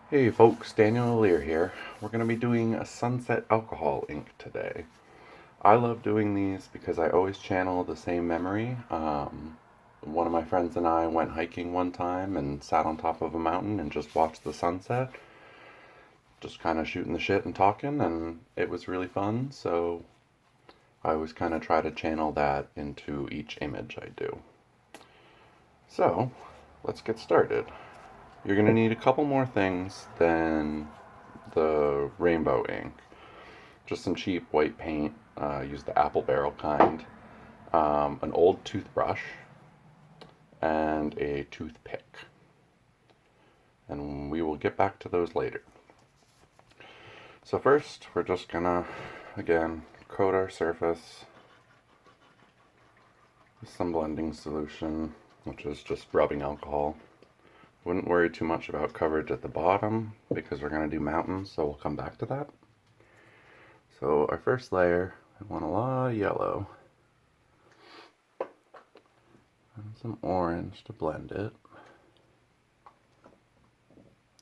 Hey folks, Daniel Lear here. We're going to be doing a sunset alcohol ink today. I love doing these because I always channel the same memory. One of my friends and I went hiking one time and sat on top of a mountain and just watched the sunset, just kind of shooting the shit and talking, and it was really fun. So I always kind of try to channel that into each image I do. So let's get started. You're going to need a couple more things than the rainbow ink. Just some cheap white paint. Use the apple barrel kind. An old toothbrush and a toothpick. And we will get back to those later. So first, we're just gonna, again, coat our surface with some blending solution, which is just rubbing alcohol. Wouldn't worry too much about coverage at the bottom because we're gonna do mountains, so we'll come back to that. So our first layer, I want a lot of yellow and some orange to blend it,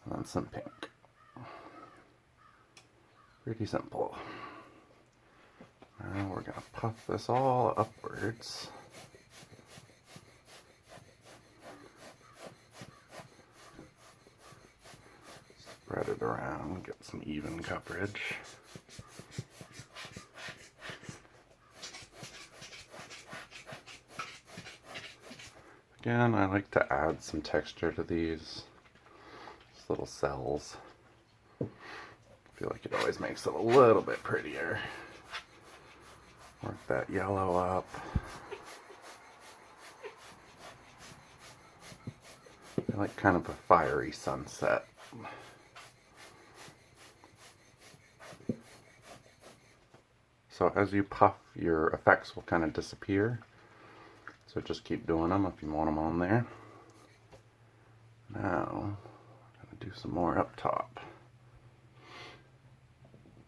and then some pink. Pretty simple. Now we're going to puff this all upwards. Spread it around, get some even coverage. Again, I like to add some texture to these little cells. I feel like it always makes it a little bit prettier. Work that yellow up. I like kind of a fiery sunset. So as you puff, your effects will kind of disappear. So just keep doing them if you want them on there. Now, I'm going to do some more up top.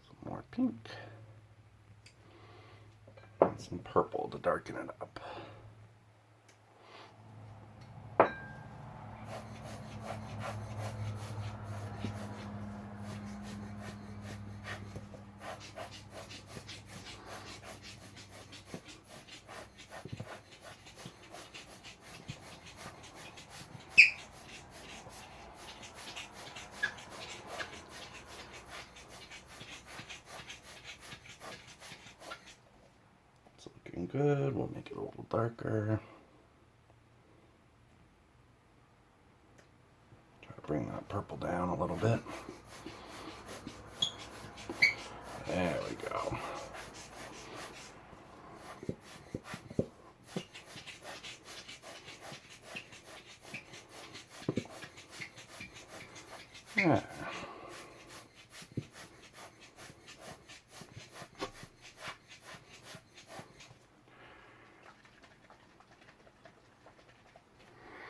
Some more pink. And some purple to darken it up. It's looking good. We'll make it a little darker. Try to bring that purple down a little bit. There we go. Yeah.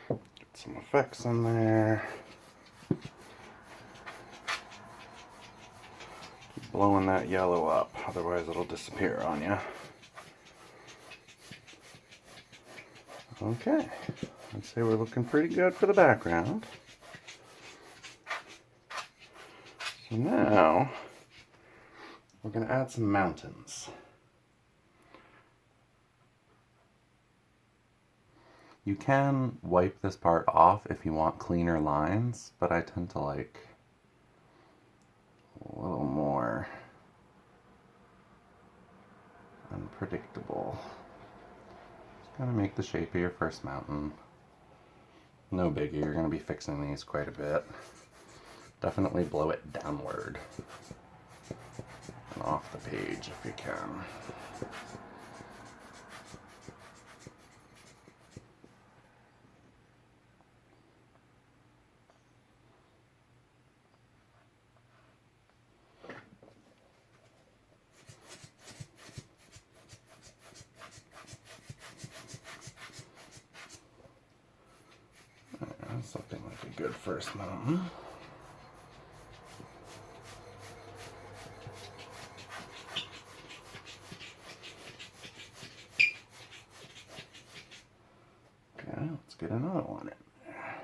Get some effects in there. Keep blowing that yellow up, otherwise it'll disappear on you. Okay, I'd say we're looking pretty good for the background. So now, we're going to add some mountains. You can wipe this part off if you want cleaner lines, but I tend to like a little more unpredictable. Just gonna make the shape of your first mountain. No biggie, you're gonna be fixing these quite a bit. Definitely blow it downward and off the page if you can. That's looking like a good first mountain. Okay, let's get another one in there.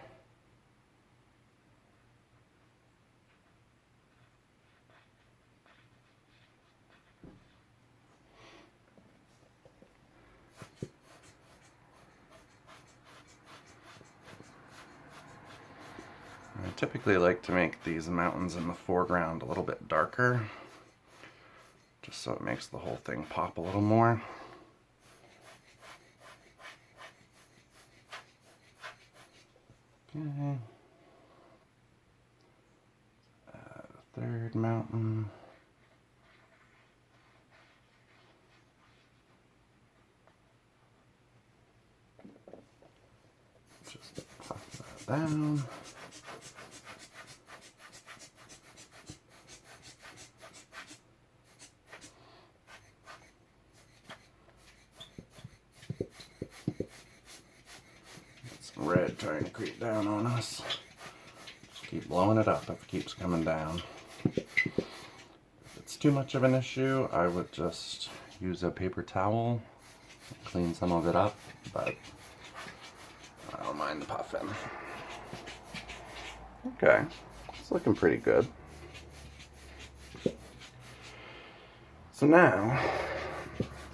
typically like to make these mountains in the foreground a little bit darker, just so it makes the whole thing pop a little more. Okay. Add a third mountain. Just pop that down. Some red trying to creep down on us. Just keep blowing it up if it keeps coming down. If it's too much of an issue, I would just use a paper towel, clean some of it up, but I don't mind the puffing. Okay, it's looking pretty good. So now,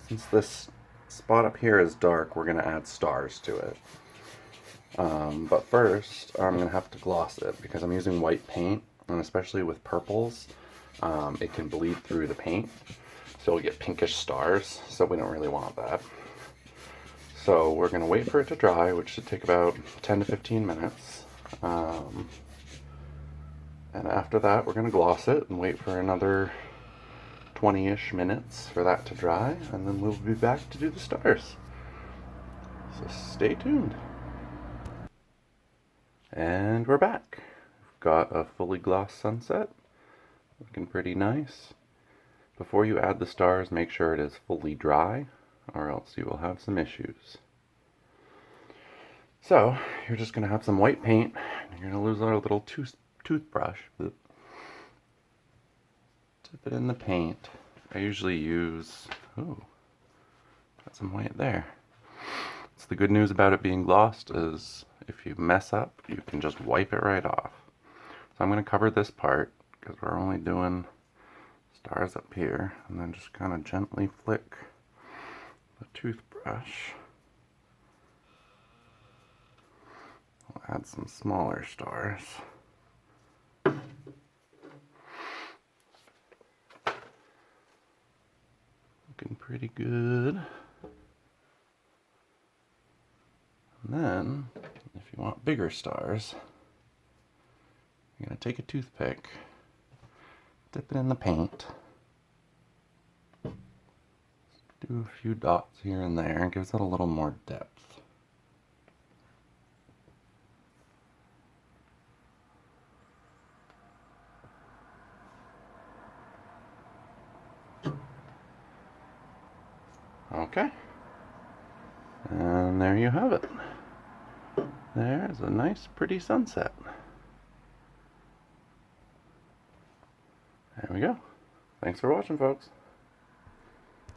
since this spot up here is dark, we're going to add stars to it. But first, I'm going to have to gloss it because I'm using white paint, and especially with purples, it can bleed through the paint, so we'll get pinkish stars, so we don't really want that. So we're going to wait for it to dry, which should take about 10 to 15 minutes. And after that, we're going to gloss it and wait for another 20-ish minutes for that to dry, and then we'll be back to do the stars. So stay tuned. And we're back. We've got a fully glossed sunset, looking pretty nice. Before you add the stars, make sure it is fully dry, or else you will have some issues. So, you're just going to have some white paint, and you're going to use our little toothbrush. Dip it in the paint. I usually use, got some white there. So the good news about it being glossed is if you mess up, you can just wipe it right off. So I'm going to cover this part because we're only doing stars up here, and then just kind of gently flick the toothbrush. We'll add some smaller stars. Looking pretty good. And then, if you want bigger stars, you're going to take a toothpick, dip it in the paint, do a few dots here and there, it gives it a little more depth. Okay, and there you have it. There's a nice pretty sunset. There we go. Thanks for watching, folks.